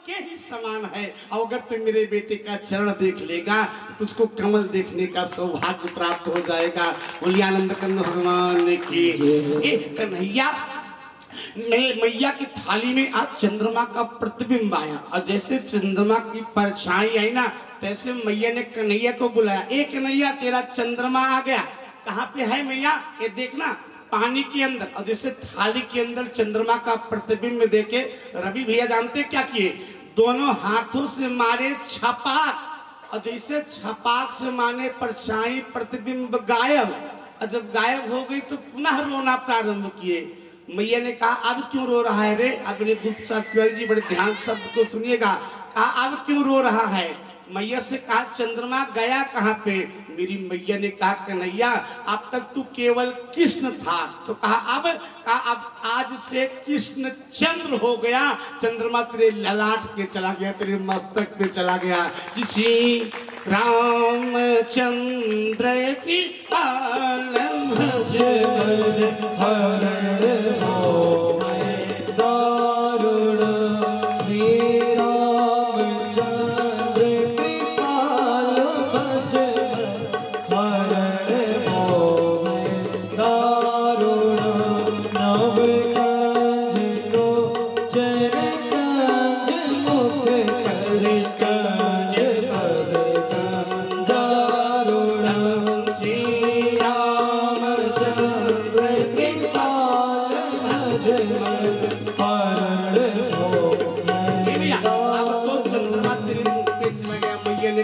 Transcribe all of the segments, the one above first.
के ही समान है। और अगर तू मेरे बेटे का चरण देख लेगा तुझको कमल देखने का सौभाग्य प्राप्त हो जाएगा। बोलिए आनंद कंद भगवान की। कन्हैया मैया की थाली में आज चंद्रमा का प्रतिबिंब आया और जैसे चंद्रमा की परछाई आई ना तैसे मैया ने कन्हैया को बुलाया। ए कन्हैया तेरा चंद्रमा आ गया। कहाँ पे है मैया? ये देखना पानी के अंदर। और जैसे थाली के अंदर चंद्रमा का प्रतिबिंब देखे रवि भैया जानते क्या किए? दोनों हाथों से मारे छपाक और जैसे छपाक से माने परछाई प्रतिबिंब गायब। और जब गायब हो गई तो पुनः रोना प्रारंभ किए। मैया ने कहा अब क्यों रो रहा है रे? अपने गुप्ता तिवारी जी बड़े ध्यान शब्द को सुनिएगा। कहा अब क्यों रो रहा है? मैया से कहा चंद्रमा गया कहाँ पे? मेरी मैया ने कहा कन्हैया अब तक तू केवल कृष्ण था। तो कहा अब आज से कृष्ण चंद्र हो गया। चंद्रमा तेरे ललाट पे चला गया, तेरे मस्तक पे चला गया। जिसी रामचंद्र की पालम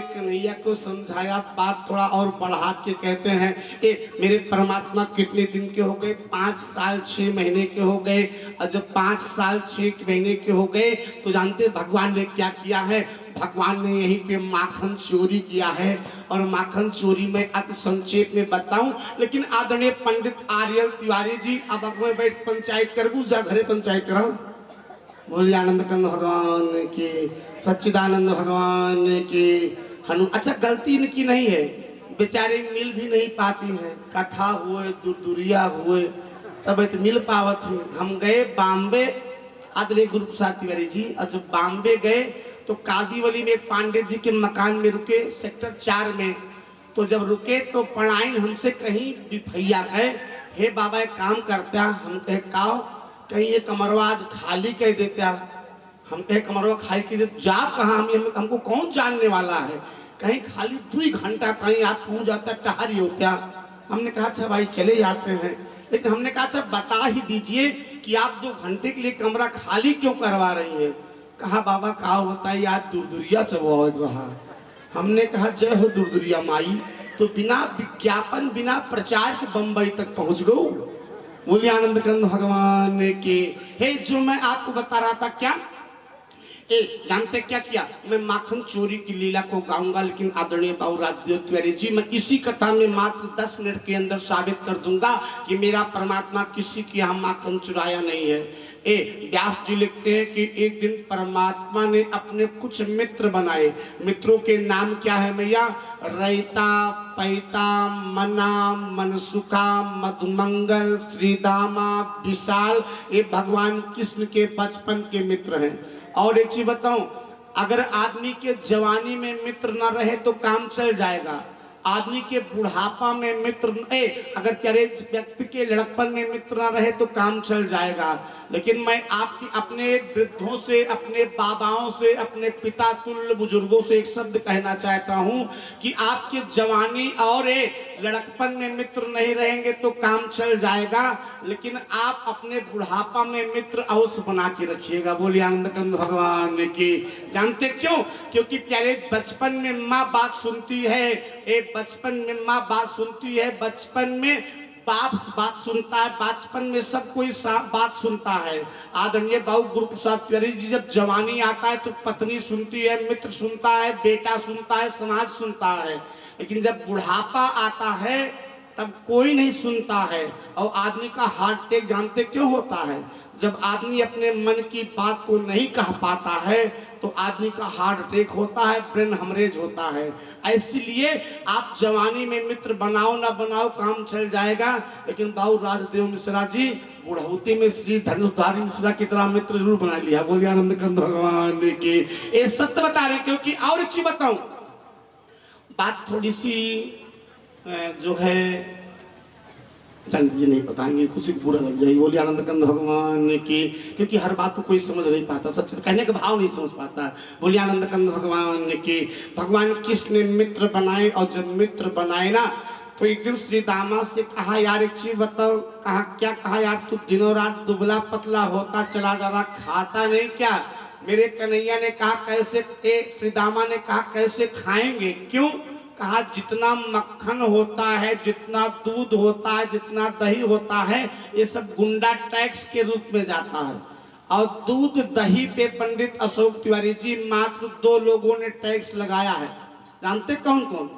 कन्हैया को समझाया। बात थोड़ा और बढ़ा के कहते हैं मेरे परमात्मा कितने दिन के हो गए? 5 साल 6 महीने के हो गए। और जब 5 साल 6 महीने के हो गए तो जानते भगवान ने क्या किया है? भगवान ने यहीं पे माखन चोरी किया है। और माखन चोरी में अति संक्षेप में बताऊं, लेकिन आदरणीय पंडित आर्यल तिवारी जी अब अगले बैठ पंचायत करबू जा घरे पंचायत कराओ। बोलिए आनंद कंद भगवान की, सच्चिदानंद भगवान की। हनु अच्छा गलती इनकी नहीं है, बेचारे मिल भी नहीं पाती हैं। कथा हुए दूरिया हुए तब तो मिल पावत है। हम गए बॉम्बे आदरणीय गुरु प्रसाद तिवारी जी। और जब बॉम्बे गए तो कादीवली में एक पांडे जी के मकान में रुके सेक्टर 4 में। तो जब रुके तो पढ़ाइन हमसे कहीं भैया कहे हे बाबा एक काम करता। हम कहे काओ? कहीं ये कमरवा आज खाली कह देता। हम कहे कमरवा खाली कह देते जा कहाँ? हमको कौन जानने वाला है? कहीं खाली 2 घंटा कहीं आप पहुंच जाता टहरी होता। हमने कहा अच्छा भाई चले जाते हैं। लेकिन हमने कहा अच्छा बता ही दीजिए कि आप 2 घंटे के लिए कमरा खाली क्यों करवा रही हैं? कहा बाबा का होता है आज दूरदुरिया चबोत रहा। हमने कहा जय हो दूरदुरिया माई। तो बिना विज्ञापन बिना प्रचार के बम्बई तक पहुंच गो। बोलिए आनंद कंद भगवान के। हे जो मैं आपको बता रहा था क्या जानते क्या किया? मैं माखन चोरी की लीला को गाऊंगा, लेकिन आदरणीय बाबू राजदेव तिवारी जी मैं इसी कथा में मात्र 10 मिनट के अंदर साबित कर दूंगा कि मेरा परमात्मा किसी के यहाँ माखन चुराया नहीं है। व्यास जी लिखते हैं कि एक दिन परमात्मा ने अपने कुछ मित्र बनाए। मित्रों के नाम क्या है मैया? रैता, पैता, मना, मनसुखा, मधुमंगल, श्रीदामा, विशाल। ये भगवान कृष्ण के बचपन के मित्र हैं। और एक चीज बताऊं, अगर आदमी के जवानी में मित्र न रहे तो काम चल जाएगा। आदमी के बुढ़ापा में मित्र अगर प्यारे व्यक्ति के लड़कपन में मित्र न रहे तो काम चल जाएगा। लेकिन मैं आपकी अपने वृद्धों से, अपने बाबाओं से, अपने पिता तुल्य बुजुर्गों से एक शब्द कहना चाहता हूं कि आपके जवानी और लड़कपन में मित्र नहीं रहेंगे तो काम चल जाएगा, लेकिन आप अपने बुढ़ापा में मित्र अवश्य बना के रखिएगा। बोलिए आनंद कंद भगवान की। जानते क्यों? क्योंकि प्यारे बचपन में माँ बात सुनती है, बचपन में माँ बात सुनती है, बचपन में बाप बात सुनता है, बचपन में सब कोई बात सुनता है। आदरणीय बाबू गुरु प्रसाद तिवारी जी जब जवानी आता है तो पत्नी सुनती है, मित्र सुनता है, बेटा सुनता है, समाज सुनता है। लेकिन जब बुढ़ापा आता है तब कोई नहीं सुनता है। और आदमी का हार्ट अटैक जानते क्यों होता है? जब आदमी अपने मन की बात को नहीं कह पाता है तो आदमी का हार्ट अटैक होता है, ब्रेन हेमरेज होता है। इसलिए आप जवानी में मित्र बनाओ ना बनाओ काम चल जाएगा। लेकिन बाबू राजदेव मिश्रा जी बुढ़ौती में श्री धनुषधारी मिश्रा की तरह मित्र जरूर बना लिया। बोलिए आनंद कंद भगवान की। ये सत्य बता रहे, क्योंकि और एक चीज बताऊं, बात थोड़ी सी जो है चंद जी नहीं बताएंगे, कुछ बुरा लग जाएगी। बोलिए आनंद कंद भगवान की, क्योंकि हर बात को कोई समझ नहीं पाता, सच कहने का भाव नहीं समझ पाता। बोलिए आनंद कंद भगवान की। भगवान किसने मित्र बनाए, और जब मित्र बनाए ना तो एक दिन श्री दामा से कहा, यार एक चीज बताओ। कहा क्या? कहा यार तू दिनों रात दुबला पतला होता चला जा रहा, खाता नहीं क्या? मेरे कन्हैया ने कहा कैसे? श्री दामा ने कहा कैसे खाएंगे? क्यों? कहा जितना मक्खन होता है, जितना दूध होता है, जितना दही होता है, ये सब गुंडा टैक्स के रूप में जाता है। और दूध दही पे पंडित अशोक तिवारी जी मात्र 2 लोगों ने टैक्स लगाया है। जानते कौन कौन?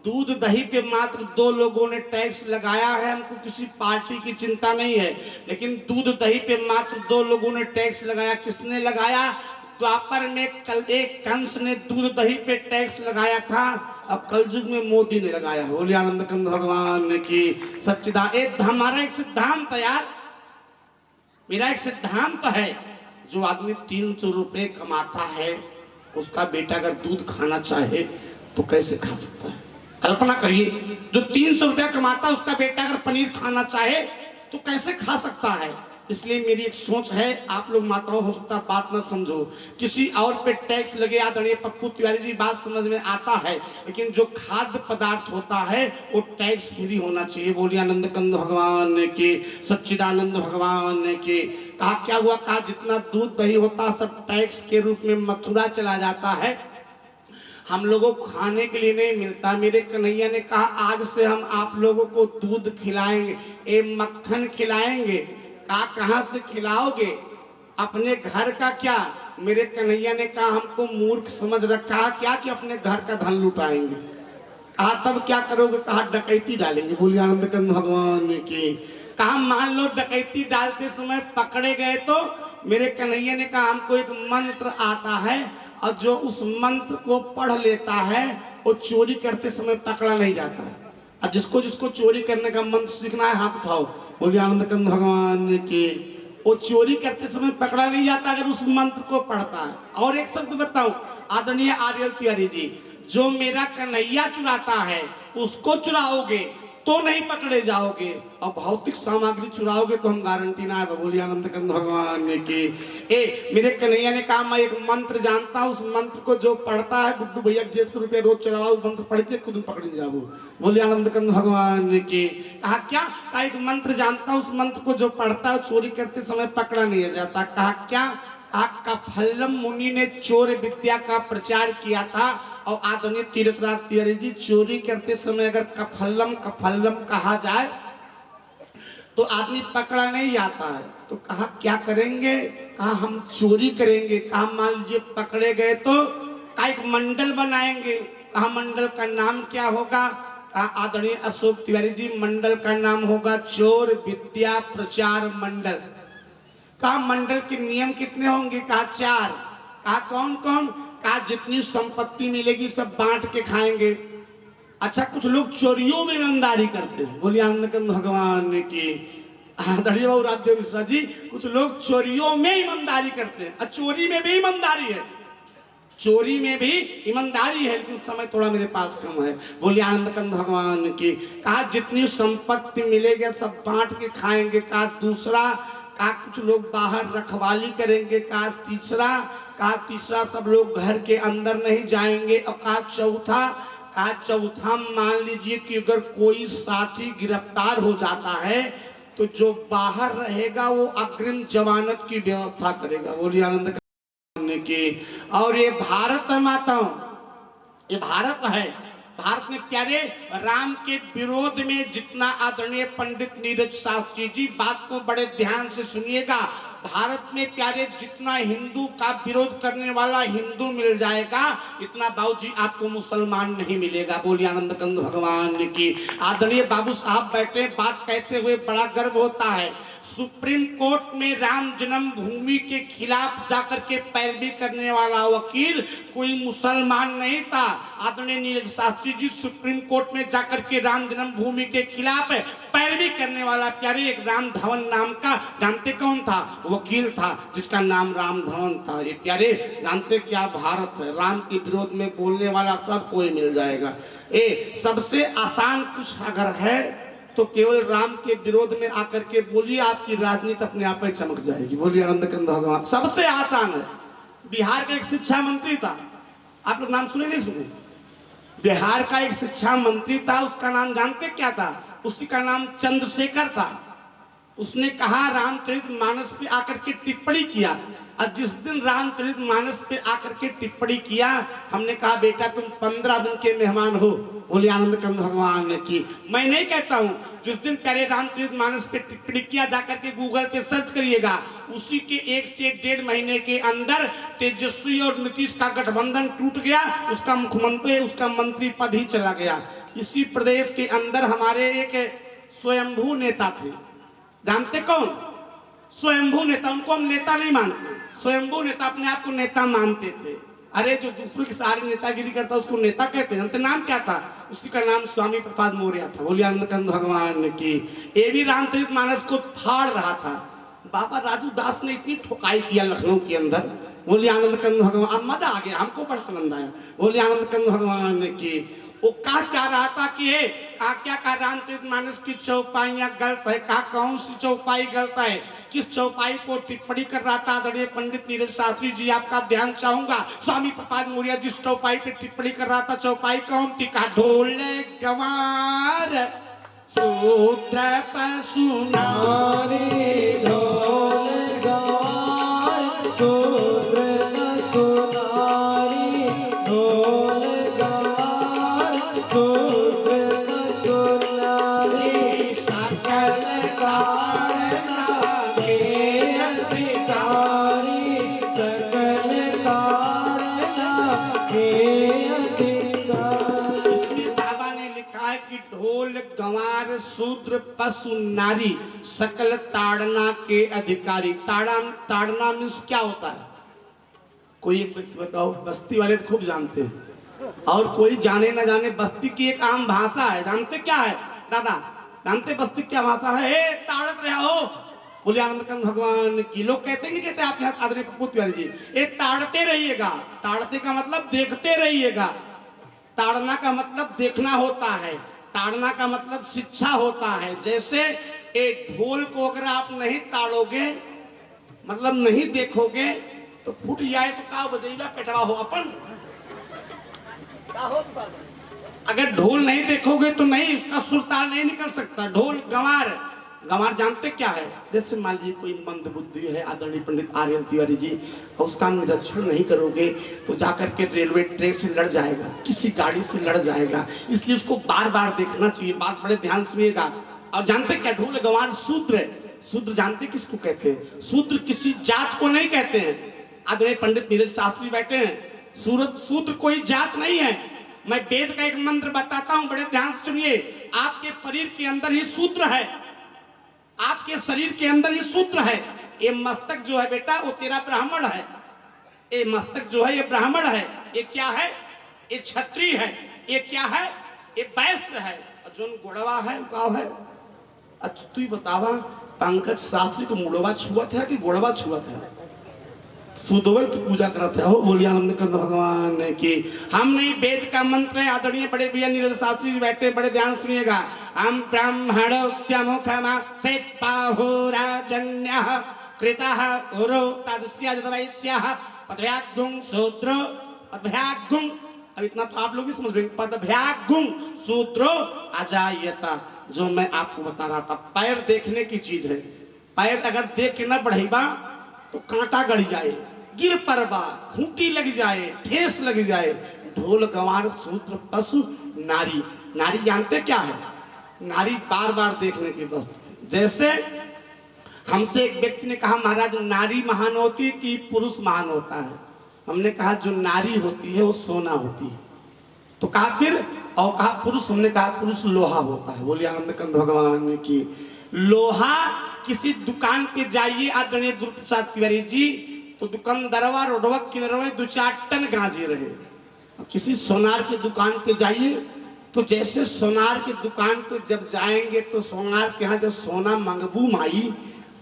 दूध दही पे मात्र 2 लोगों ने टैक्स लगाया है। हमको किसी पार्टी की चिंता नहीं है, लेकिन दूध दही पे मात्र 2 लोगों ने टैक्स लगाया। किसने लगाया? द्वापर में कल एक कंस ने दूध दही पे टैक्स लगाया था, अब कलयुग में मोदी ने लगाया। बोलिए आनंद कंद भगवान की। सच्चिदानंद हमारा एक सिद्धांत है यार, मेरा एक सिद्धांत है, जो आदमी 300 रुपए कमाता है, उसका बेटा अगर दूध खाना चाहे तो कैसे खा सकता है? कल्पना करिए, जो 300 रुपया कमाता है उसका बेटा अगर पनीर खाना चाहे तो कैसे खा सकता है? इसलिए मेरी एक सोच है, आप लोग माताओं हो सकता बात न समझो, किसी और पे टैक्स लगे। आदरणीय पप्पू तिवारी जी बात समझ में आता है, लेकिन जो खाद्य पदार्थ होता है वो टैक्स फ्री होना चाहिए। बोलिए आनंद कंद भगवान के, सच्चिदानंद भगवान के। कहा क्या हुआ? कहा जितना दूध दही होता सब टैक्स के रूप में मथुरा चला जाता है, हम लोगों को खाने के लिए नहीं मिलता। मेरे कन्हैया ने कहा आज से हम आप लोगों को दूध खिलाएंगे, ए मक्खन खिलाएंगे। कहा कहाँ से खिलाओगे? अपने घर का क्या? मेरे कन्हैया ने कहा हमको मूर्ख समझ रखा क्या कि अपने घर का धन लुटाएंगे। कहा तब क्या करोगे? कहा डकैती डालेंगे। बोलिए आनंद कंद भगवान की। कहा मान लो डकैती डालते समय पकड़े गए तो? मेरे कन्हैया ने कहा हमको एक मंत्र आता है, और जो उस मंत्र को पढ़ लेता है वो चोरी करते समय पकड़ा नहीं जाता है। अब जिसको जिसको चोरी करने का मंत्र सीखना है हाथ उठाओ। बोलिए आनंद कंद भगवान की। वो चोरी करते समय पकड़ा नहीं जाता अगर उस मंत्र को पढ़ता है। और एक शब्द बताऊं, आदरणीय आर्यल तिवारी जी, जो मेरा कन्हैया चुराता है उसको चुराओगे तो नहीं पकड़े जाओगे, और भौतिक सामग्री चुराओगे तो हम गारंटी ना है। बोलिए आनंद कंद भगवान की। मेरे कन्हैया ने कहा मैं एक मंत्र जानता हूँ, उस मंत्र को जो पढ़ता है गुड्डू भैया जेब से रुपये रोज चढ़ाओ, मंत्र पढ़ के खुद पकड़ जाओ। बोलिए आनंद कंद भगवान की। कहा क्या? कहा एक मंत्र जानता हूँ, उस मंत्र को जो पढ़ता है चोरी करते समय पकड़ा नहीं जाता। कहा क्या? कहा कफल्लम मुनि ने चोर विद्या का प्रचार किया था, और आदरणीय तीर्थराज तिवारी जी चोरी करते समय अगर कफल्लम कफल्लम कहा जाए तो आदमी पकड़ा नहीं जाता है। तो कहा क्या करेंगे? कहा हम चोरी करेंगे। कहा मान लीजिए पकड़े गए तो? कहा एक मंडल बनाएंगे। कहा मंडल का नाम क्या होगा? कहा आदरणीय अशोक तिवारी जी मंडल का नाम होगा चोर विद्या प्रचार मंडल। कहा मंडल के नियम कितने होंगे? कहा 4। कहा कौन कौन? कहा जितनी संपत्ति मिलेगी सब बांट के खाएंगे। अच्छा कुछ लोग चोरियों में ईमानदारी करते हैं। बोलिए आनंद कंद भगवान की। आदरणीय बाबू राजदेव मिश्रा जी, कुछ लोग चोरियों में ईमानदारी करते हैं, और चोरी में भी ईमानदारी है, चोरी में भी ईमानदारी है, लेकिन समय थोड़ा मेरे पास कम है। बोलिए आनंद कंद भगवान की। कहा जितनी संपत्ति मिलेगी सब बांट के खाएंगे। कहा दूसरा, कहा कुछ लोग बाहर रखवाली करेंगे। कहा तीसरा सब लोग घर के अंदर नहीं जाएंगे। और कहा चौथा मान लीजिए कि अगर कोई साथी गिरफ्तार हो जाता है तो जो बाहर रहेगा वो अग्रिम जमानत की व्यवस्था करेगा। बोलिए आनंद की। और ये भारत है माताओं, ये भारत है। भारत में प्यारे राम के विरोध में जितना आदरणीय पंडित नीरज शास्त्री जी, बात को बड़े ध्यान से सुनिएगा, भारत में प्यारे जितना हिंदू का विरोध करने वाला हिंदू मिल जाएगा, इतना बाबूजी आपको मुसलमान नहीं मिलेगा। बोलिए आनंद कंद भगवान की। आदरणीय बाबू साहब बैठे, बात कहते हुए बड़ा गर्व होता है। सुप्रीम कोर्ट में राम जन्मभूमि के खिलाफ जाकर के पैरवी करने वाला वकील कोई मुसलमान नहीं था। आदरणीय नीरज शास्त्री जी सुप्रीम कोर्ट में जाकर के राम जन्मभूमि के खिलाफ पैरवी करने वाला प्यारे एक राम धवन नाम का, जानते कौन था? वकील था जिसका नाम राम धवन था। ये प्यारे जानते क्या भारत है, राम के विरोध में बोलने वाला सब कोई मिल जाएगा। सबसे आसान कुछ अगर है तो केवल राम के विरोध में आकर के बोलिए, आपकी राजनीति अपने आप ही चमक जाएगी। बोलिए आनंद कंद भगवान। सबसे आसान है। बिहार का एक शिक्षा मंत्री था, आप लोग नाम सुने नहीं सुने? बिहार का एक शिक्षा मंत्री था, उसका नाम जानते क्या था? उसी का नाम चंद्रशेखर था। उसने कहा रामचरितमानस पे आकर के टिप्पणी किया, और जिस दिन रामचरितमानस पे आकर के टिप्पणी किया, हमने कहा बेटा तुम 15 दिन के मेहमान हो। बोले आनंद कंद भगवान ने की। मैं नहीं कहता हूँ, जिस दिन पहले रामचरितमानस पे टिप्पणी किया जाकर के गूगल पे सर्च करिएगा, उसी के 1 से 1.5 महीने के अंदर तेजस्वी और नीतीश का गठबंधन टूट गया, उसका मुख्यमंत्री उसका मंत्री पद ही चला गया। इसी प्रदेश के अंदर हमारे एक स्वयंभू नेता थे, जानते कौन? स्वयंभू नेता। उनको हम नेता नहीं मानते, स्वयंभू नेता अपने आप को नेता मानते थे। अरे जो दूसरों की सारी नेतागिरी करता उसको नेता कहते हैं। जानते नाम क्या था? उसी का नाम स्वामी प्रसाद मौर्य था। बोलिए आनंद कंद भगवान की। ये भी रामचरितमानस को फाड़ रहा था। बाबा राजू दास ने इतनी ठोकाई किया लखनऊ के अंदर। बोलिए आनंद कंद भगवान। अब मजा आ गया, हमको बड़ा आनंद आया। बोलिए आनंद कंद भगवान की। वो कहा क्या रहा था कि क्या रामचरितमानस की चौपाइयां गलत है? कहा कौन सी चौपाई गलत है? किस चौपाई को टिप्पणी कर रहा था? आदरणीय पंडित नीरज शास्त्री जी आपका ध्यान चाहूंगा। स्वामी प्रसाद मौर्य जिस चौपाई पे टिप्पणी कर रहा था, चौपाई कौन थी? कहा ढोल गंवार सूत्र पशु नारी, ढोल गंवार सूत्र पशु नारी, ढोल गंवार सूत्र पशु नारी, सकल कारणा के अधिकारी, सकल कारणा के अधिकारी। इसमें बाबा ने लिखा है कि ढोल गंवार शूद्र पशु नारी सकल ताड़ना के अधिकारी। ताड़ना मीन्स क्या होता है? कोई एक व्यक्ति बताओ। बस्ती वाले तो खूब जानते हैं, और कोई जाने ना जाने, बस्ती की एक आम भाषा है। जानते क्या है दादा? जानते बस्ती क्या भाषा है? ताड़त रहा हो। बोले आनंद कंद भगवान की। लोग कहते नहीं कहते आप यहाँ आदरणीय पप्पू तिवारी जी, ये ताड़ते रहिएगा। ताड़ते का मतलब देखते रहिएगा। ताड़ना का मतलब देखना होता है, ताड़ना का मतलब शिक्षा होता है। जैसे एक ढोल को अगर आप नहीं ताड़ोगे, मतलब नहीं देखोगे, तो फूट जाए तो का बजेगा? पेटवा हो अपन। अगर ढोल नहीं देखोगे तो नहीं, उसका सुरताल नहीं निकल सकता। ढोल गंवार, गंवार जानते क्या है? जैसे मान लीजिए कोई मंद बुद्धि है आदरणीय पंडित आर्यन तिवारी जी, उसका निरीक्षण नहीं करोगे तो जाकर के रेलवे ट्रैक से लड़ जाएगा, किसी गाड़ी से लड़ जाएगा। इसलिए उसको बार बार देखना चाहिए। बात बड़े ध्यान सुनिएगा। और जानते क्या? ढोल गंवार शूद्र है। शूद्र जानते किसको कहते हैं? शूद्र किसी जात को नहीं कहते हैं। आदरणीय पंडित नीरज शास्त्री बैठे हैं। शूद्र कोई जात नहीं है। मैं वेद का एक मंत्र बताता हूं, बड़े ध्यान से सुनिए। आपके शरीर के अंदर ही शूद्र है, आपके शरीर के अंदर ही शूद्र है। ये मस्तक जो है बेटा, वो तेरा ब्राह्मण है। ये मस्तक जो है ये ब्राह्मण है। ये क्या है? ये क्षत्रिय है। ये क्या है? ये वैश्य है। जो गोड़वा है वो है। अच्छा तू बतावा, पंकज शास्त्री को मुड़वा छुअत है कि गोड़वा छुअत है? सुदवैत पूजा करते हो। बोलिए आनंद कंद भगवान की। हम नहीं, वेद का मंत्र है। आदरणीय बड़े भैया नीरज शास्त्री जी बैठे, बड़े ध्यान सुनिएगा। हम ब्राह्मणस्य मुखमा से पाहुराजन्यः कृतः गुरु तदस्य जदवैस्यः पदभ्यागुं शूद्रो पदभ्यागुं। अब इतना तो आप लोग ही समझ रहे हैं। पदभ्यागुं शूद्रो अजायता। जो मैं आपको बता रहा था, पैर देखने की चीज है। पैर अगर देख के न बढ़ेगा तो कांटा गड़ जाए, गिर परबा, खूंटी लग जाए, ठेस लग जाए। ढोल गंवार शूद्र पशु नारी। नारी जानते क्या है? नारी बार बार देखने की वस्तु। जैसे हमसे एक व्यक्ति ने कहा महाराज नारी महान होती है कि पुरुष महान होता है? हमने कहा जो नारी होती है वो सोना होती है। तो कहा फिर, और कहा पुरुष, हमने कहा पुरुष लोहा होता है। बोलिए आनंद कंद भगवान ने की। लोहा किसी दुकान पे जाइए आदरणीय गुरु प्रसाद तिवारी जी, तो दुकानदारवा रोडवा किनरवा 2-4 टन गांजे रहे। किसी सोनार की दुकान पे जाइए तो जैसे सोनार की दुकान पे जब जाएंगे तो सोनार के यहाँ जब सोना मंगबू माई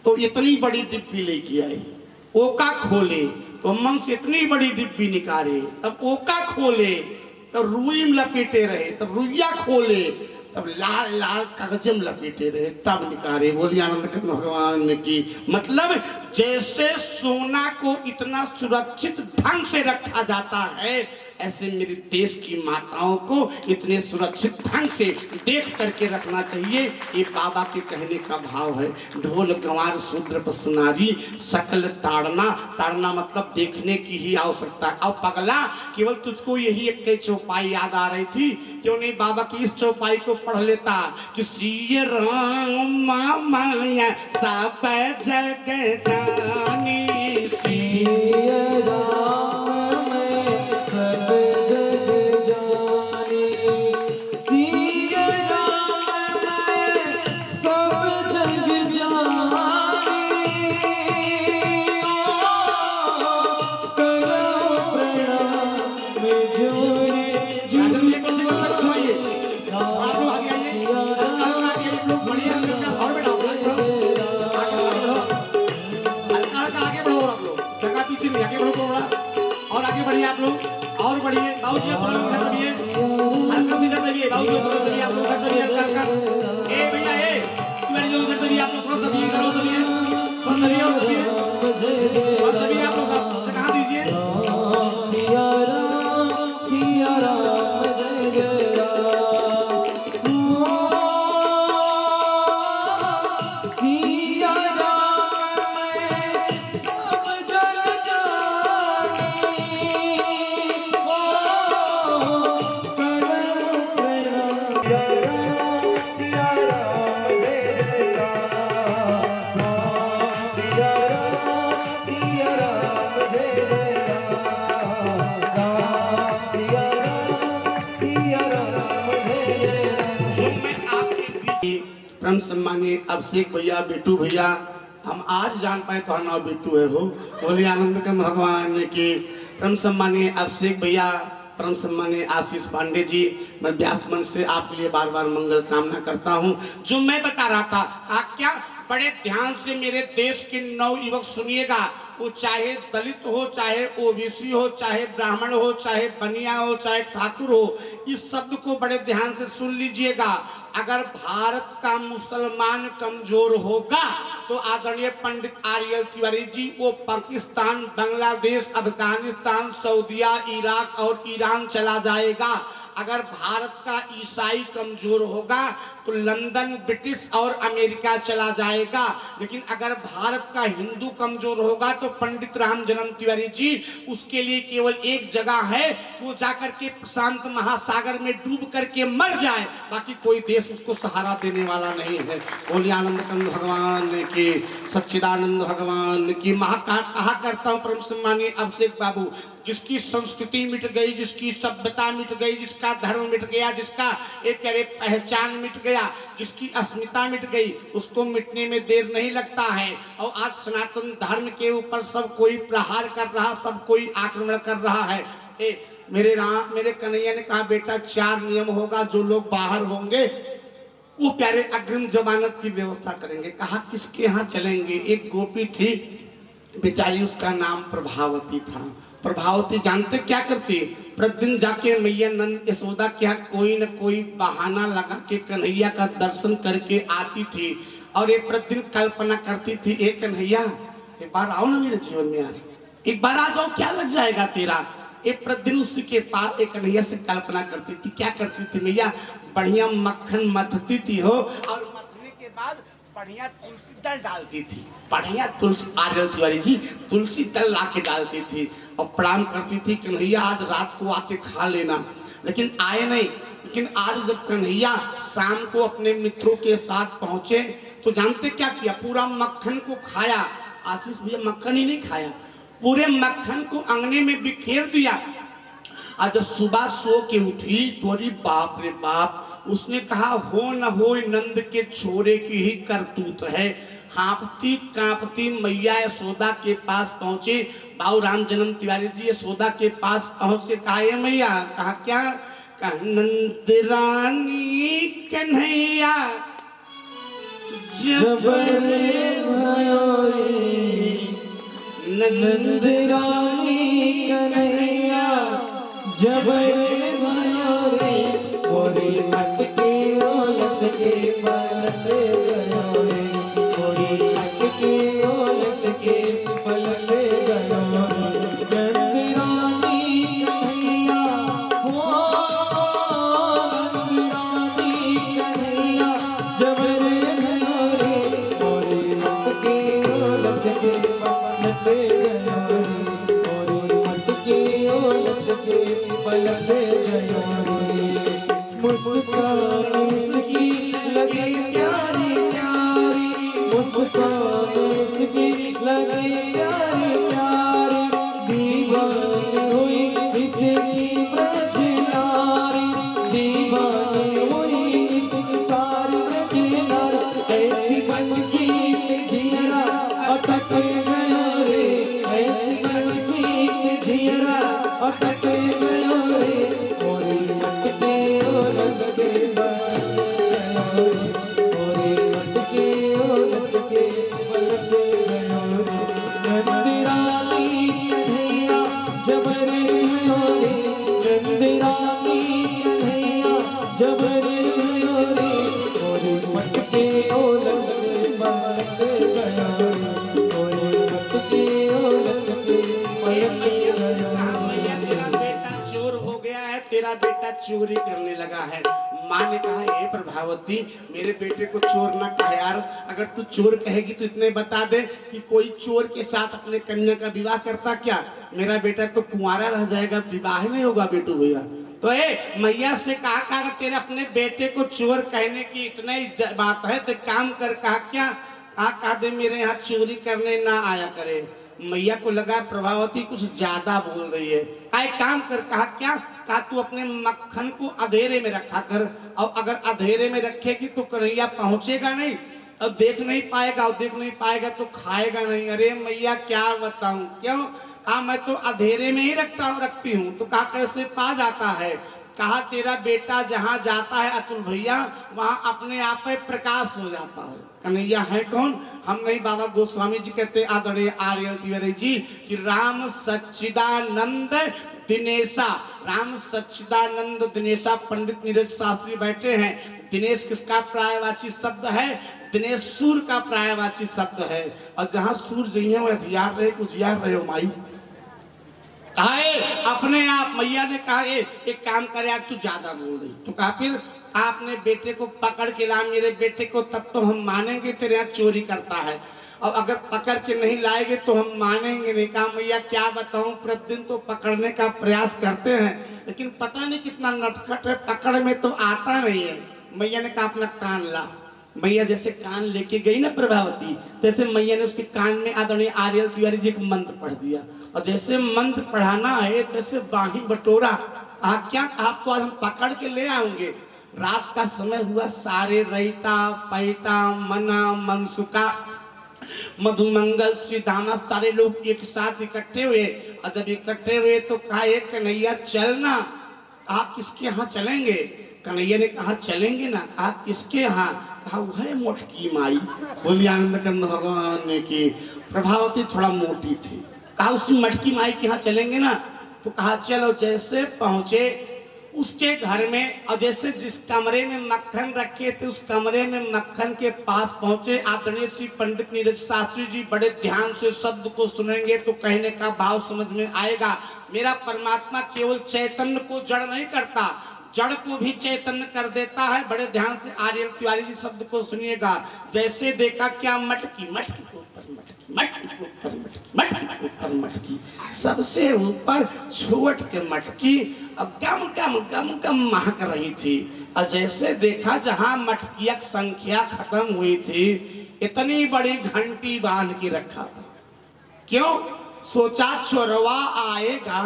तो इतनी बड़ी डिब्बी लेके आई, ओका खोले तो मन से इतनी बड़ी डिब्बी निकाले, तब ओका खोले तब रुई में लपेटे रहे, तब रुइया खोले तब लाल लाल कागजम लपेटे रहे, तब निकाले। बोलिए आनंद कंद भगवान की। मतलब जैसे सोना को इतना सुरक्षित ढंग से रखा जाता है, ऐसे मेरे देश की माताओं को इतने सुरक्षित ढंग से देख करके रखना चाहिए। ये बाबा के कहने का भाव है। ढोल गंवार शूद्र पसुनारी सकल ताड़ना। ताड़ना मतलब देखने की ही आवश्यकता। अब पगला केवल तुझको यही एक चौपाई याद आ रही थी, क्यों नहीं बाबा की इस चौपाई को पढ़ लेता कि सिय राम माया सब जग जानी, सिय राम आप लोग और बढ़िए। बाबूजी आप लोग उधर दबिए, हल्का सीधा दबिए। बाबूजी उधर दबिए, आप लोग उधर दबिए हल्का हल्का। ए भैया ए तुम्हारी जो उधर दबिए, आप लोग थोड़ा दबिए, इधर दबिए, थोड़ा दबिए और दबिए और दबिए। आप लोग कहाँ दीजिए। सिया राम जय जय राम, सिया परम सम्मानीय अभिषेक भैया, बिट्टू भैया, हम आज जान पाए तो नाम बिट्टू है हो। बोलिए आनंद कंद भगवान की। परम सम्मानीय अभिषेक भैया, परम सम्मानीय आशीष पांडे जी, मैं व्यास मंच से आपके लिए बार बार मंगल कामना करता हूं। जो मैं बता रहा था क्या बड़े ध्यान से मेरे देश के नवयुवक सुनिएगा, वो चाहे दलित हो, चाहे ओबीसी हो, चाहे ब्राह्मण हो, चाहे बनिया हो, चाहे ठाकुर हो, इस शब्द को बड़े ध्यान से सुन लीजिएगा। अगर भारत का मुसलमान कमजोर होगा तो आदरणीय पंडित आर्यल तिवारी जी वो पाकिस्तान, बांग्लादेश, अफगानिस्तान, सऊदिया, इराक और ईरान चला जाएगा। अगर भारत का ईसाई कमजोर होगा तो लंदन, ब्रिटिश और अमेरिका चला जाएगा। लेकिन अगर भारत का हिंदू कमजोर होगा तो पंडित राम जन्म तिवारी जी उसके लिए केवल एक जगह है, वो जाकर के प्रशांत महासागर में डूब करके मर जाए, बाकी कोई देश उसको सहारा देने वाला नहीं है। बोलिए आनंद कंद भगवान की, सच्चिदानंद भगवान की। कहा करता हूँ परम सम्मानीय अभिषेक बाबू, जिसकी संस्कृति मिट गई, जिसकी सभ्यता मिट गई, जिसका धर्म मिट गया, जिसका एक पहचान मिट गया, जिसकी अस्मिता मिट गई, उसको मिटने में देर नहीं लगता है। और आज सनातन धर्म के ऊपर सब कोई प्रहार कर रहा, सब कोई आक्रमण कर रहा है। मेरे कन्हैया ने कहा बेटा 4 नियम होगा, जो लोग बाहर होंगे वो प्यारे अग्रिम जमानत की व्यवस्था करेंगे। कहा किसके यहाँ चलेंगे? एक गोपी थी बेचारी, उसका नाम प्रभावती था। प्रभावती जानते क्या करती? प्रतिदिन जाके मैया नंद यशोदा के यहाँ कोई न कोई बहाना लगा के कन्हैया का दर्शन करके आती थी। और ये प्रतिदिन कल्पना करती थी, एक कन्हैया एक बार आओ ना मेरे जीवन में, यार एक बार आ जाओ, क्या लग जाएगा तेरा। एक प्रतिदिन उसी के पास एक कन्हैया से कल्पना करती थी। क्या करती थी मैया? बढ़िया मक्खन मथती थी हो, और मथने के बाद बढ़िया तुलसी दल डालती थी। बढ़िया तुलसी, आर्यल तिवारी जी तुलसी दल ला के डालती थी और प्रणाम करती थी, कन्हैया आज रात को आके खा लेना। लेकिन आए नहीं। लेकिन आज जब कन्हैया शाम को अपने मित्रों के साथ पहुंचे तो जानते क्या किया, पूरा मक्खन को खाया। आशीष भैया मक्खन ही नहीं खाया, पूरे मक्खन को अंगने में बिखेर दिया। आज जब सुबह सो के उठी तो अरे बाप रे बाप, उसने कहा हो न हो नंद के छोरे की ही करतूत है। हाँपती कांपती मैया यशोदा के पास पहुंचे। बाबू राम जन्म तिवारी जी यशोदा के पास पहुंच के कहा ये मैया, कहा क्या, कहा नंद रानी कन्हैया जबरे भयो रे, नंद रानी कन्हैया जबरे भयो रे, मोरी लटके ओ लटके पलट गयो रे, मोरी लटके ओ लटके पलट गयो रे, नंद रानी कन्हैया हो, नंद रानी कन्हैया जबरे भयो रे, मोरी लटके ओ लटके पलट गयो रे, मोरी लटके ओ लटके पलट गयो रे, मुस्कान उसकी लगे प्यारी प्यारी, मुस्कान उसकी लगे प्यारी प्यारी, दीवानी हुई इसकी ब्रज नारी, दीवानी हुई इसकी सारी ब्रज नारी, ऐसी बंसी में झिया अटक गया रे, ऐसी बंसी में झिया अटक गया रे, मोरी लटके ओ लटके पलट गयो रे, मोरी लटके ओ लटके पलट गयो रे, नंद रानी कन्हैया जबरे भयो रे, नंद रानी कन्हैया जबरे भयो रे, मोरी लटके ओ लटके पलट गयो रे, मोरी लटके ओ लटके पलट गयो मैया तेरा बेटा चोर हो गया है, तेरा बेटा चोरी करने लगा है। माँ ने कहा हे प्रभावती, मेरे बेटे को चोर ना कह यार, अगर तू चोर कहेगी तो इतने बता दे कि कोई चोर के साथ अपने कन्या का विवाह करता क्या, मेरा बेटा तो कुंवारा रह जाएगा, विवाह ही नहीं होगा बेटू भैया। तो मैया से कहा तेरे अपने बेटे को चोर कहने की इतना ही बात है तो काम कर, कहा क्या, कहा दे मेरे यहाँ चोरी करने ना आया करे। मैया को लगा प्रभावती कुछ ज्यादा बोल रही है, एक काम कर, कहा क्या, कहा तू अपने मक्खन को अंधेरे में रखा कर, और अगर अंधेरे में रखेगी तो कन्हैया पहुंचेगा नहीं, अब देख नहीं पाएगा, और देख नहीं पाएगा तो खाएगा नहीं। अरे मैया क्या बताऊं, क्यों, कहा मैं तो अंधेरे में ही रखती हूँ। तो कहा कैसे पा जाता है, कहा तेरा बेटा जहाँ जाता है अतुल भैया वहाँ अपने आप में प्रकाश हो जाता है। कन्हैया है कौन, हम नहीं, बाबा गोस्वामी जी कहते आदरणीय आर्य तिवारी जी कि राम सच्चिदानंद दिनेशा, राम सच्चिदानंद दिनेशा। पंडित नीरज शास्त्री बैठे हैं। दिनेश किसका पर्यायवाची शब्द है, दिनेश सूर्य का पर्यायवाची शब्द है, और जहाँ सूर्य जइए वो हथियार रहे उजियार रहे हो माई। कहा अपने आप मैया ने कहा एक काम कर यार तू ज्यादा बोल रही, तो कहा फिर आपने बेटे को पकड़ के ला मेरे बेटे को, तब तो हम मानेंगे तेरे यहाँ चोरी करता है, और अगर पकड़ के नहीं लाएंगे तो हम मानेंगे नहीं। कहा मैया क्या बताऊं, प्रतिदिन तो पकड़ने का प्रयास करते हैं लेकिन पता नहीं कितना नटखट है, पकड़ में तो आता नहीं है। मैया ने कहा अपना कान ला। मैया जैसे कान लेके गई ना प्रभावती, तैसे मैया ने उसके कान में आदरणीय आर्य तिवारी जी एक मंत्र पढ़ दिया, और जैसे मंत्र पढ़ाना है तैसे बाही बटोरा। कहा क्या, आप तो आज हम पकड़ के ले आएंगे। रात का समय हुआ, सारे रैता पैता मना मनसुका मधुमंगल श्री दामा सारे लोग एक साथ इकट्ठे हुए, और जब इकट्ठे हुए तो कहा एक कन्हैया चलना। कहा किसके यहाँ चलेंगे, कन्हैया ने कहा चलेंगे ना। कहा किसके यहाँ, कहा वो है मोटकी माई। बोली आनंद कंद भगवान ने की प्रभावती थोड़ा मोटी थी। कहा उस मटकी माई के यहाँ चलेंगे ना, तो कहा चलो। जैसे पहुंचे उसके घर में, और जैसे जिस कमरे में मक्खन रखे थे उस कमरे में मक्खन के पास पहुंचे। आदरणीय श्री पंडित नीरज शास्त्री जी बड़े ध्यान से शब्द को सुनेंगे तो कहने का भाव समझ में आएगा। मेरा परमात्मा केवल चैतन्य को जड़ नहीं करता, जड़ को भी चैतन्य कर देता है। बड़े ध्यान से आर्य तिवारी जी शब्द को सुनिएगा। जैसे देखा क्या, मटकी, मटकी के ऊपर मटकी, मटकी के ऊपर मटकी, मटकी के ऊपर मटकी। सबसे ऊपर छुवट के मटकी अब गम गम गम गम महक रही थी। और जैसे देखा जहां मटकिया की संख्या खत्म हुई थी, इतनी बड़ी घंटी बांध के रखा था। क्यों? सोचा चोरवा आएगा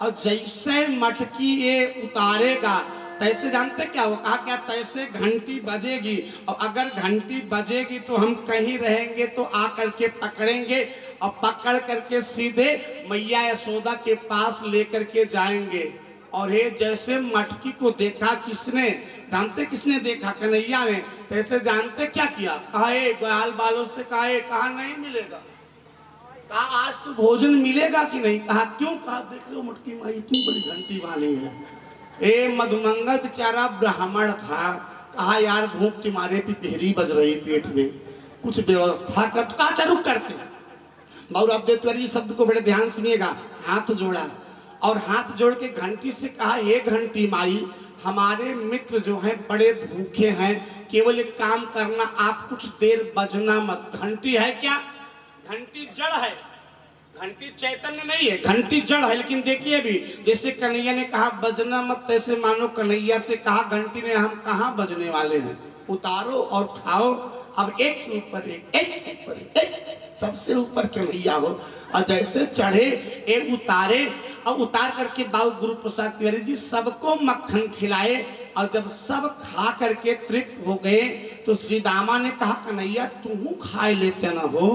और जैसे मटकी ये उतारेगा तैसे, जानते क्या वो कहा, क्या तैसे घंटी बजेगी, और अगर घंटी बजेगी तो हम कहीं रहेंगे तो आ करके पकड़ेंगे, और पकड़ करके सीधे मैया यशोदा के पास लेकर के जाएंगे। और ये जैसे मटकी को देखा किसने, जानते किसने देखा? कन्हैया ने। तैसे जानते क्या किया? कहा ग्वाल बालों से कहा नहीं मिलेगा, कहा आज तो भोजन मिलेगा कि नहीं? कहा क्यों? कहा देख लो मटकी माई इतनी बड़ी घंटी वाली है। मधुमंगल बेचारा ब्राह्मण था, कहा यार भूख के मारे पिपहरी बज रही पेट में, कुछ व्यवस्था कर। कहा चलो करते। बहुराब्देश्वरी शब्द को बड़े ध्यान सुनिएगा। हाथ जोड़ा और हाथ जोड़ के घंटी से कहा, हे घंटी माई, हमारे मित्र जो हैं बड़े भूखे हैं, केवल एक काम करना, आप कुछ देर बजना मत। घंटी है क्या? घंटी जड़ है, घंटी चैतन्य नहीं है, घंटी जड़ है। लेकिन देखिए भी, जैसे कन्हैया ने कहा बजना मत, तैसे मानो कन्हैया से कहा घंटी ने, हम कहाँ बजने वाले हैं, उतारो और खाओ। अब एक ऊपर एक ऊपर एक, सबसे ऊपर कन्हैया हो। और जैसे चढ़े एक उतारे, और उतार करके बाबू गुरु प्रसाद तिवारी जी सबको मक्खन खिलाए। और जब सब खा करके तृप्त हो गए तो श्री दामा ने कहा, कन्हैया तू खा लेते न हो।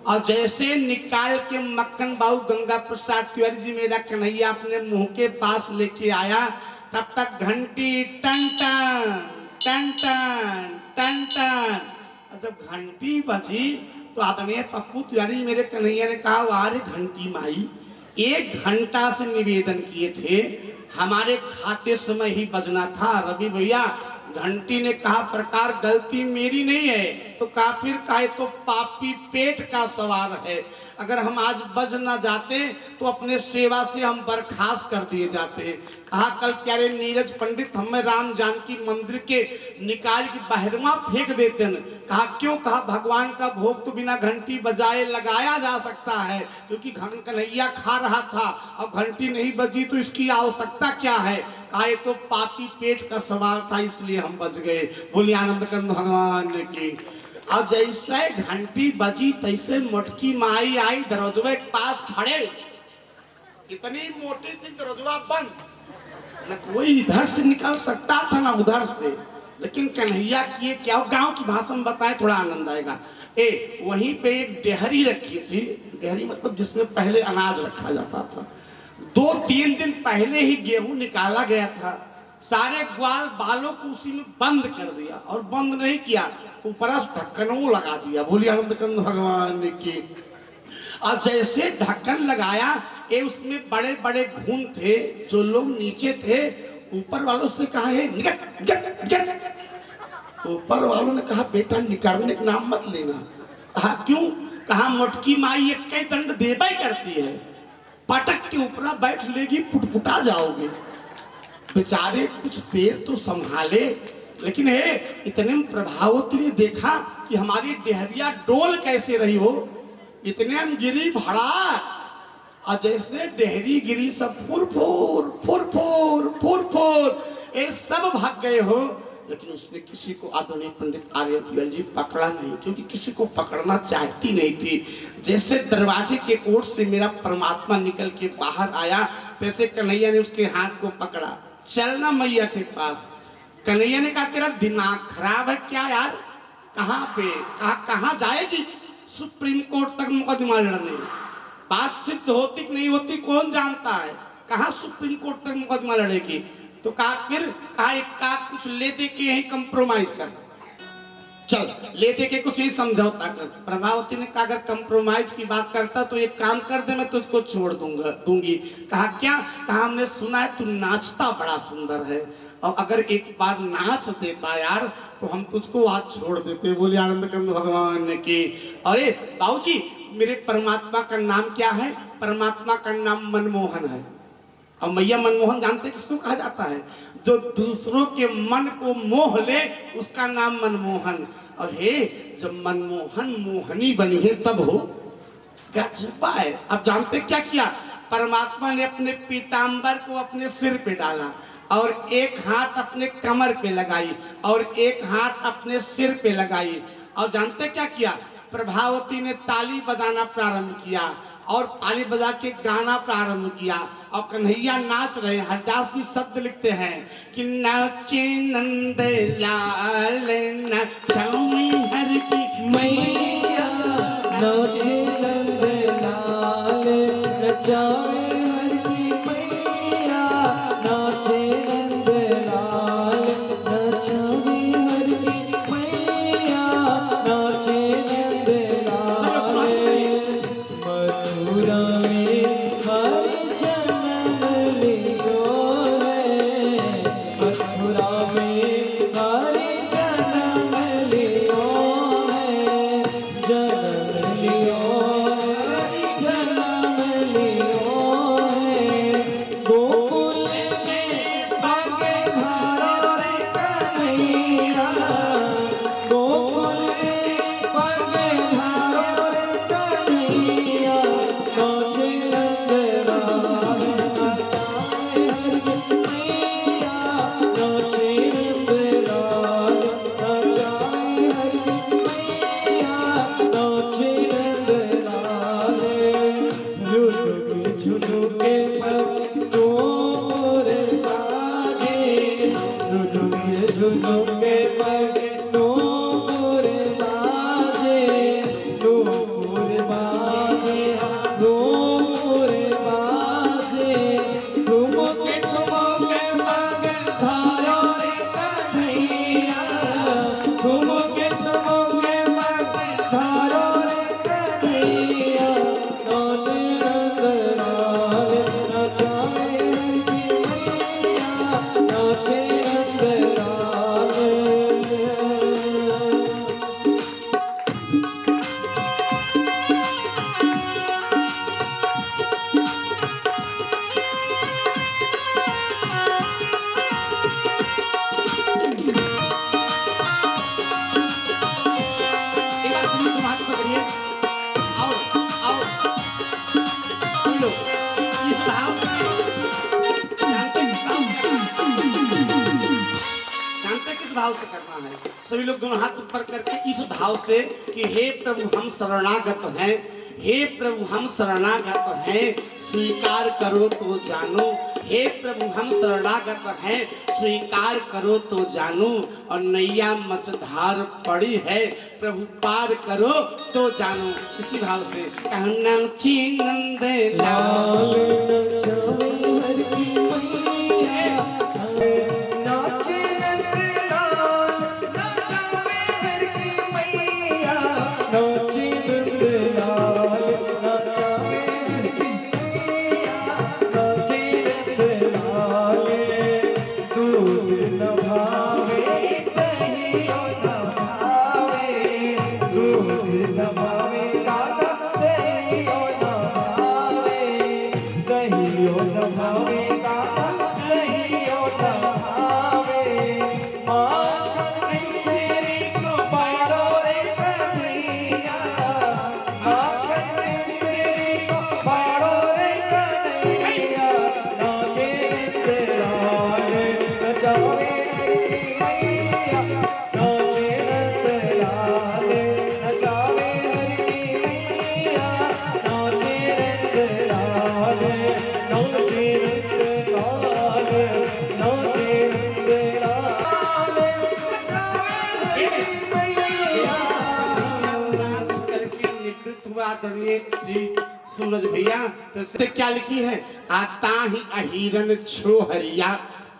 और जैसे निकाल के मक्खन बाबू गंगा प्रसाद तिवारी जी मेरा कन्हैया अपने मुंह के पास लेके आया, तब तक घंटी टन टन टन टन टन टन। जब घंटी बजी तो आदरणीय पप्पू तिवारी मेरे कन्हैया ने कहा, वारे घंटी माई, 1 घंटा से निवेदन किए थे, हमारे खाते समय ही बजना था। रवि भैया घंटी ने कहा, प्रकार गलती मेरी नहीं है। तो कहा फिर काहे, तो पापी पेट का सवार है, अगर हम आज बज ना जाते तो अपने सेवा से हम बर्खास्त कर दिए जाते। कहा कल प्यारे नीरज पंडित हमें राम जानकी मंदिर के निकाल के बहरवा फेंक देते न। कहा क्यों? कहा भगवान का भोग तो बिना घंटी बजाए लगाया जा सकता है, क्योंकि कन्हैया खा रहा था और घंटी नहीं बजी तो इसकी आवश्यकता क्या है? कहा ये तो पापी पेट का सवाल था, इसलिए हम बच गए। बोलिए आनंद कंद भगवान की। और जैसे घंटी बजी तैसे मोटकी माई आई, दरवाजे के पास खड़े, इतनी मोटी थी दरवाजा बंद, न कोई इधर से निकल सकता था ना उधर से। लेकिन कन्हैया किए क्या? गांव की भाषा में बताए थोड़ा आनंद आएगा। वहीं पे एक डेहरी रखी थी, डेहरी मतलब जिसमें पहले अनाज रखा जाता था। 2-3 दिन पहले ही गेहूं निकाला गया था, सारे ग्वाल बालों को उसी में बंद कर दिया, और बंद नहीं किया, ऊपर ढक्कनों लगा दिया। बोलिए आनंद कंद भगवान की। और जैसे ढक्कन लगाया, ये उसमें बड़े बड़े घून थे, जो लोग नीचे थे ऊपर वालों से कहा है निकट निकट निकट। ऊपर वालों ने कहा बेटा निकलने का नाम मत लेना। कहा क्यों? कहा मोटकी माई एक कई दंड देबा करती है, पटक के ऊपर बैठ लेगी, फुटफुटा जाओगे। बेचारे कुछ देर तो संभाले, लेकिन इतने में प्रभावती ने देखा कि हमारी डेहरिया डोल कैसे रही हो, इतने में गिरी भड़ा। और जैसे डेहरी गिरी सब फुरफुर फुरफुर फुरफुर ये सब भाग गए हो। लेकिन उसने किसी को आधुनिक पंडित आर्य तिवारी जी पकड़ा नहीं, क्योंकि किसी को पकड़ना चाहती नहीं थी। जैसे दरवाजे के ओर से मेरा परमात्मा निकल के बाहर आया, वैसे कन्हैया ने उसके हाथ को पकड़ा, चलना मैया के पास। कन्हैया ने कहा तेरा दिमाग खराब है क्या यार? कहाँ पे? कहाँ जाएगी? सुप्रीम कोर्ट तक मुकदमा लड़ने। बात सिद्ध होती कि नहीं होती कौन जानता है, कहाँ सुप्रीम कोर्ट तक मुकदमा लड़ेगी। तो कहा फिर कहा एक का कुछ ले दे के यही कंप्रोमाइज कर, चल ले दे के कुछ ही समझौता कर। प्रभावती ने कहा अगर कंप्रोमाइज की बात करता तो एक काम कर दे, मैं तुझको छोड़ दूंगी। कहा क्या? कहा हमने सुना है तू नाचता बड़ा सुंदर है, और अगर एक बार नाच देता यार तो हम तुझको आज छोड़ देते। बोले आनंद कंद भगवान की। अरे बाबूजी मेरे परमात्मा का नाम क्या है? परमात्मा का नाम मनमोहन है। और मैया मनमोहन जानते किसको कहा जाता है? जो दूसरों के मन को मोह ले उसका नाम मनमोहन। और जब मनमोहन मोहनी बनी है तब हो गजबा है। अब जानते क्या किया? परमात्मा ने अपने पीताम्बर को अपने सिर पे डाला और एक हाथ अपने कमर पे लगाई और एक हाथ अपने सिर पे लगाई। और जानते क्या किया? प्रभावती ने ताली बजाना प्रारंभ किया और ताली बजा के गाना प्रारंभ किया और कन्हैया नाच रहे। हरदास जी शब्द लिखते हैं कि नाचे नंद लाल नचावे हर की मैया, नाचे नंद लाल नचावे हर की मैया, नाचे नंद लाल नचावे हर की मैया, नाचे नंद लाल। मथुरा में हरि जन्म लियो है, मथुरा में हरि जन्म लियो है, जन्म लियो हरि जन्म लियो है। गोकुल में पग धारो रे कन्हैया, गोकुल में पग धारो रे कन्हैया, नाचे नंद लाल नचावे हर की मैया, नाचे नंद लाल नचावे हर की मैया, नाचे नंद लाल। झुनुके पग तोर बाजे, झुनुके पग तोर बाजे, तोर बाजे, तोर बाजे। ठुमके ठुमके पग धारो रे कन्हैया, ठुमके ठुमके पग धारो रे कन्हैया, नाचे नंद लाल नचावे हर की मैया, नाचे नंद लाल। एक बार सुनिए, तुम हाथ पकड़िए और सुन लो इस भाव जानते किस भाव से करना है? सभी लोग दोनों हाथ ऊपर करके इस भाव से कि हे प्रभु हम शरणागत हैं, हे प्रभु हम शरणागत हैं, स्वीकार करो तो जानो। हे प्रभु हम शरणागत हैं, स्वीकार करो तो जानो। और नैया मझधार पड़ी है, प्रभु पार करो तो जानो। इसी भाव से कहना ची नंद लाल लाल नचावे हर की मैया, नाचे नंद लाल नचावे हर की मैया, नाचे नंद लाल नचावे हर की मैया, नाचे नंद लाल। दूध न भावे दहियो न भावे, दूध न भावे दादा दहियो न भावे, दहियो न भावे दादा दहियो न भावे। माखन मिश्री को पारो रे कन्हैया, माखन मिश्री को पारो रे कन्हैया, नाचे नंद लाल नचावे हर की मैया, नाचे नंद लाल नचावे हर की मैया, नाचे नंद लाल, नाचे नंद लाल, नाचे नंद लाल, नचावे हर की मैया। नाच करके निवृत्त हुआ आदरणीय श्री सूरज भैया। तो इससे क्या लिखी है? ताही अहिरन छोहरिया,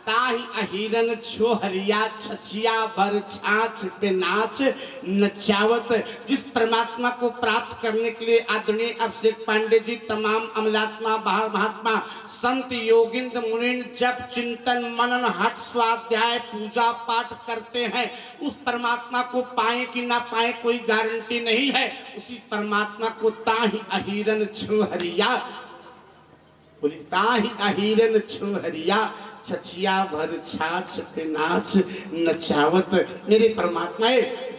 ताही अहिरन छोहरिया, छछिया भर छाछ पे नाच नचावत। जिस परमात्मा को प्राप्त करने के लिए आदरणीय अभिषेक पांडे जी तमाम अमलात्मा बाहर महात्मा संत योगिंद्र मुनिन जब चिंतन मनन हठ स्वाध्याय पूजा पाठ करते हैं, उस परमात्मा को पाए कि ना पाए कोई गारंटी नहीं है। उसी परमात्मा को ताही अहिरन छोहरिया, बोली ताही अहिरन छोहरिया, छछिया भर छाछ पे नाच नचावत। मेरे परमात्मा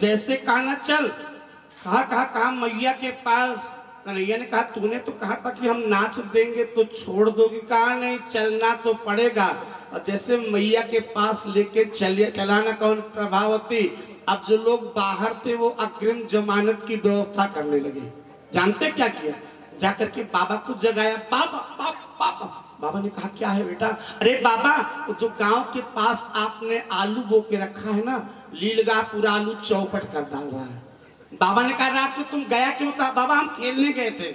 जैसे कहना चल, कहा मैया के पास कन्हैया ने कहा तूने तो कहा था कि हम नाच देंगे तो छोड़ दोगी, कहा नहीं चलना तो पड़ेगा। और जैसे मैया के पास लेके चलाना कौन, प्रभावती। अब जो लोग बाहर थे वो अग्रिम जमानत की व्यवस्था करने लगे। जानते क्या किया, जाकर के बाबा को जगाया। बाबा बाबा बाबा बाबा ने कहा क्या है बेटा? अरे बाबा जो गांव के पास आपने आलू बो के रखा है ना, लीलगा पूरा आलू चौपट कर डाल रहा है। बाबा ने कहा रात को तुम गया क्यों था? बाबा हम खेलने गए थे।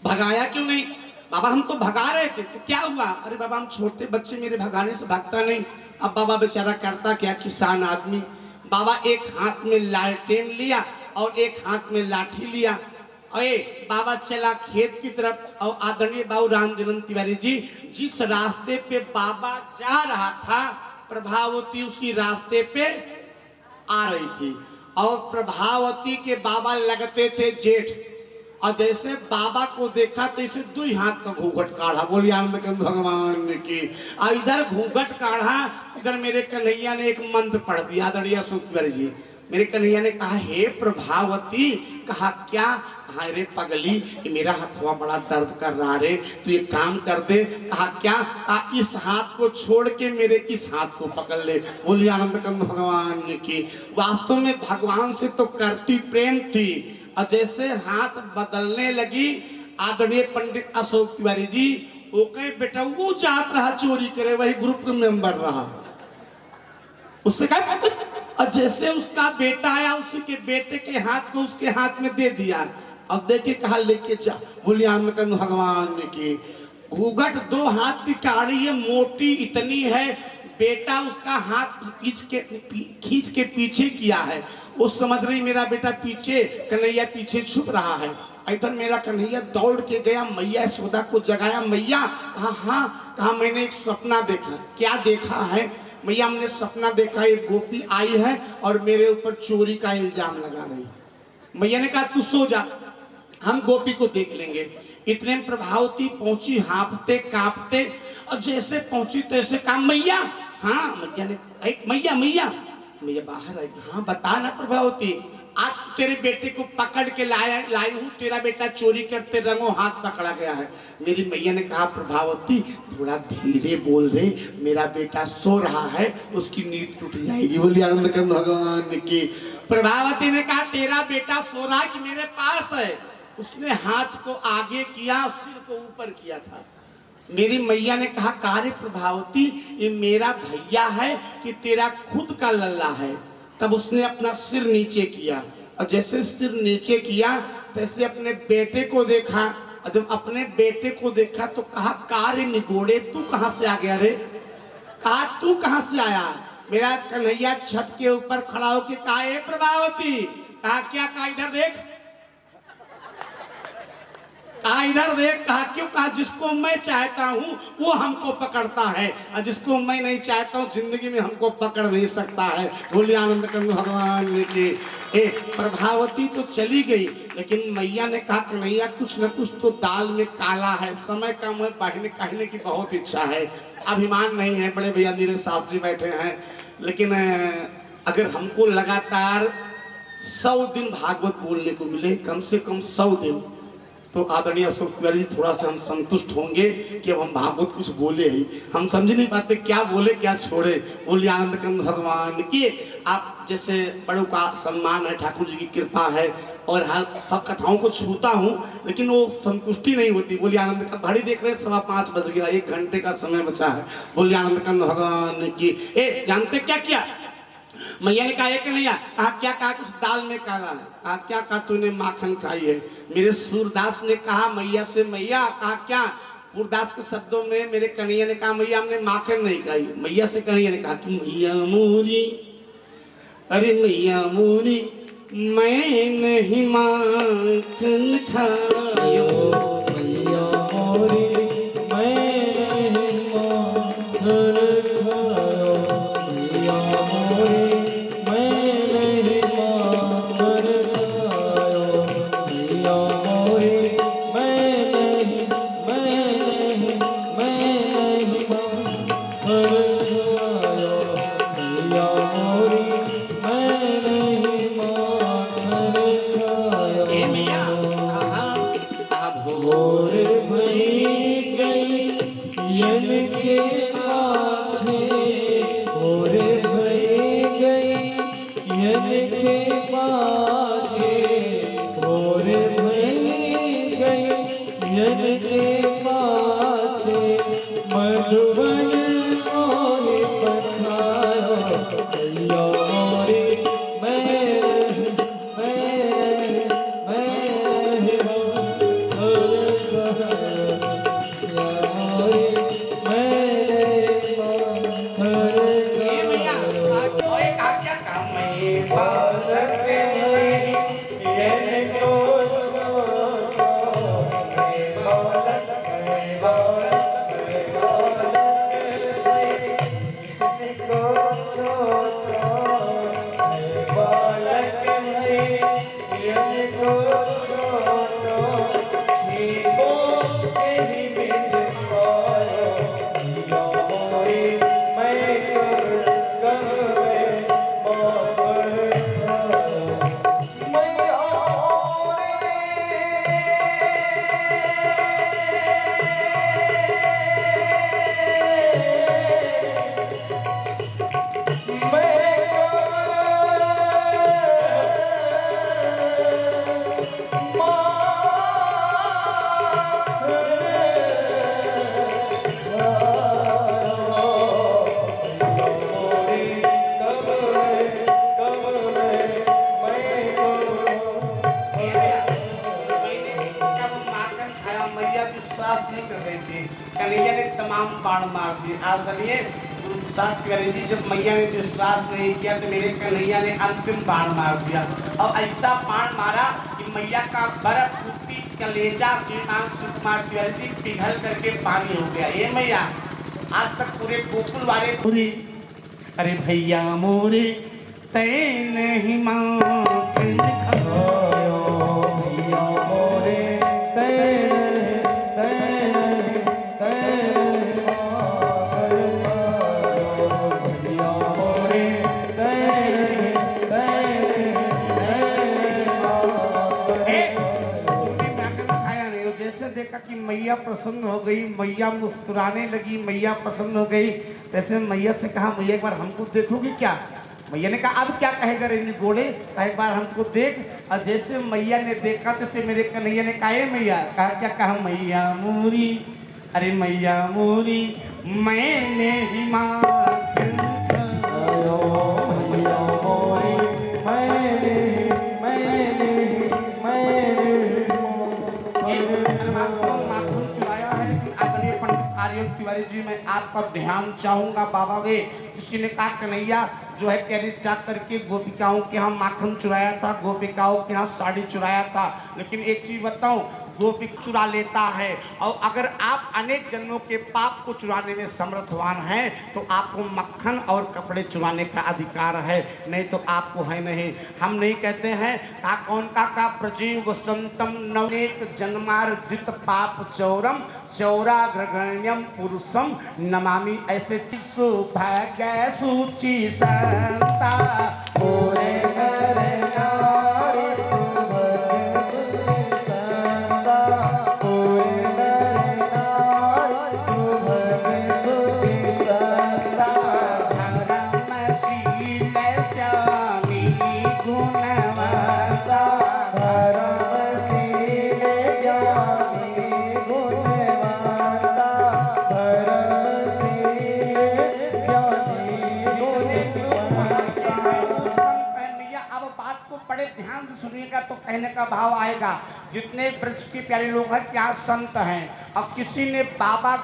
भगाया क्यों नहीं? बाबा हम तो भगा रहे थे। तो क्या हुआ? अरे बाबा हम छोटे बच्चे, मेरे भगाने से भागता नहीं। अब बाबा बेचारा करता क्या, किसान आदमी। बाबा एक हाथ में लालटेन लिया और एक हाथ में लाठी लिया। अरे बाबा चला खेत की तरफ। और आदरणीय बाबू रामजन्म तिवारी जी, जिस रास्ते पे बाबा जा रहा था, प्रभावती उसी रास्ते पे आ रही थी। और प्रभावती के बाबा लगते थे जेठ। और जैसे बाबा को देखा तो इसे दो हाथ का घूंघट काढ़ा। बोलिए आनंद कंद भगवान की। और इधर घूंघट काढ़ा, इधर मेरे कन्हैया ने एक मंत्र पढ़ दिया। आदरणीय सुखकर जी, मेरे कन्हैया ने कहा हे प्रभावती। कहा क्या? कहा रे पगली, ये मेरा हथवा बड़ा दर्द कर रहा रे, तू एक काम कर दे। कहा क्या? कहा इस हाथ को छोड़ के मेरे इस हाथ को पकड़ ले। बोली आनंद कंद भगवान की। वास्तव में भगवान से तो करती प्रेम थी। और जैसे हाथ बदलने लगी, आदरणीय पंडित अशोक तिवारी जी, वो कहे बेटा वो जात रहा चोरी करे, वही ग्रुप मेंबर रहा। उससे कहा, और जैसे उसका बेटा आया, उसी के बेटे के हाथ को उसके हाथ में दे दिया। अब देखे कहा लेके जा। बोलिए आनंद कंद भगवान की। घूंघट दो हाथ की काढ़ी है, मोटी इतनी है। बेटा उसका हाथ खींच के पीछे किया है। वो समझ रही मेरा बेटा पीछे, कन्हैया पीछे छुप रहा है। इधर मेरा कन्हैया दौड़ के गया, मैया यशोदा को जगाया। मैया, कहा हाँ। कहा मैंने एक सपना देखा। क्या देखा है? मैया हमने सपना देखा, एक गोपी आई है और मेरे ऊपर चोरी का इल्जाम लगा रही। मैया ने कहा तू सो जा, हम गोपी को देख लेंगे। इतने में प्रभावती पहुंची, हांफते कांपते। और जैसे पहुंची तैसे कहा मैया। हाँ मैया ने, मैया मैया मैया बाहर आई। हाँ बता ना प्रभावती, आज तेरे बेटे को पकड़ के लाई हूँ। तेरा बेटा चोरी करते रंगों हाथ पकड़ा गया है। मेरी मैया ने कहा प्रभावती थोड़ा धीरे बोल रहे, मेरा बेटा सो रहा है, उसकी नींद टूट जाएगी। बोली आनंद कंद भगवान की। प्रभावती ने कहा तेरा बेटा सो रहा कि मेरे पास है? उसने हाथ को आगे किया, सिर को ऊपर किया था। मेरी मैया ने कहा कार्य प्रभावती, ये मेरा भैया है कि तेरा खुद का लल्ला है? तब उसने अपना सिर नीचे किया। और जैसे सिर नीचे किया तैसे अपने बेटे को देखा। और जब अपने बेटे को देखा तो कहा कार्य निगोड़े, तू कहां से आ गया रे? कहा तू कहां से आया? मेरा कन्हैया छत के ऊपर खड़ा होकर कहा ए प्रभावती। कहा क्या? कहा इधर देख। कहा इधर देख। कहा क्यों? कहा जिसको मैं चाहता हूँ वो हमको पकड़ता है, और जिसको मैं नहीं चाहता हूँ जिंदगी में हमको पकड़ नहीं सकता है। बोलिए आनंद कंद भगवान की। प्रभावती तो चली गई, लेकिन मैया ने कहा कन्हैया कुछ न कुछ तो दाल में काला है। समय का मैं कहने की बहुत इच्छा है, अभिमान नहीं है। बड़े भैया नीरज शास्त्री बैठे हैं, लेकिन अगर हमको लगातार 100 दिन भागवत बोलने को मिले, कम से कम 100 दिन, तो आदरणीय अशोक तिवारी जी थोड़ा सा हम संतुष्ट होंगे कि अब हम भागवत कुछ बोले ही। हम समझ नहीं पाते क्या बोले क्या छोड़े। बोलिए आनंद कंद भगवान की। आप जैसे बड़ों का सम्मान है, ठाकुर जी की कृपा है, और हर सब कथाओं को छूता हूँ, लेकिन वो संतुष्टि नहीं होती। बोलिए आनंद का। घड़ी देख रहे हैं 5:15 बज गया, 1 घंटे का समय बचा है। बोलिए आनंद कंद भगवान की। जानते क्या किया? मैया ने कहा कि नहीं? कहा क्या? कहा कुछ दाल में काला है। कहा क्या? कहा तूने माखन खाई है। मेरे सूरदास ने कहा मैया से, मैया। कहा क्या? सूरदास के शब्दों में मेरे कन्हैया ने कहा मैया हमने माखन नहीं खाई। मैया से कन्हैया ने कहा कि मैया मोरी, अरे मैया मोरी मैं नहीं माखन खायो। मैया मोरी मैं नहीं माखन खायो। मैया मोरी मैं नहीं माखन खायो। मैया मोरी मैं नहीं माखन खायो। मैया मोरी मैं नहीं माखन खायो। मैया यन के पाछे और भई गई, यन के पाछे और भई गई, यन के पाछे मधुबन मोहि पठायो मैया मोरी ये मैया ओए आज्ञा का मैं बालक विश्वास नहीं कर रही थी, कन्हैया ने तमाम बाण मार दिए। आज देखिए साथ करें जी, जब मैया ने विश्वास नहीं किया तो मेरे कन्हैया ने अंतिम बाण मार दिया और ऐसा बाण मारा कि मैया का बर्फ टूटी कलेजा श्रीमान सुकुमार तिवारी जी पिघल करके पानी हो गया। ये मैया आज तक पूरे गोकुल वाले पूरी अरे भैया मोरे तय नहीं मां देखा कि मैया प्रसन्न हो गई, मैया मुस्कुराने लगी, मैया प्रसन्न हो गई। वैसे मैया से कहा मैया एक बार हमको देखोगी क्या? मैया ने कहा अब क्या कहेगा रेनी गोले, कहा एक बार हमको देख। और जैसे मैया ने देखा तैसे मेरे कन्हैया ने कहा मैया, कहा क्या? कहा मैया मोरी, अरे मैया मोरी मैंने ही तिवारी जी मैं आपका ध्यान चाहूंगा बाबा वे। किसी ने कहा कन्हैया जो है कह जा करके गोपिकाओं के यहाँ माखन चुराया था, गोपिकाओं के यहाँ साड़ी चुराया था। लेकिन एक चीज बताऊं, गोपी चुरा लेता है और अगर आप अनेक जन्मों के पाप को चुराने में समर्थवान हैं तो आपको मक्खन और कपड़े चुराने का अधिकार है, नहीं तो आपको है नहीं। हम नहीं कहते हैं का कौन का प्रजीव वसंतम नवनेक जन्मार्जित पाप चौरम चौराग्रगण्यम पुरुषम नमामि। ऐसे सौभाग्य सूची संता पूरे बड़े ध्यान से सुनिएगा तो कहने का भाव आएगा। जितने ब्रज के प्यारे लोग हैं क्या संत हैं, और किसी ने बाबा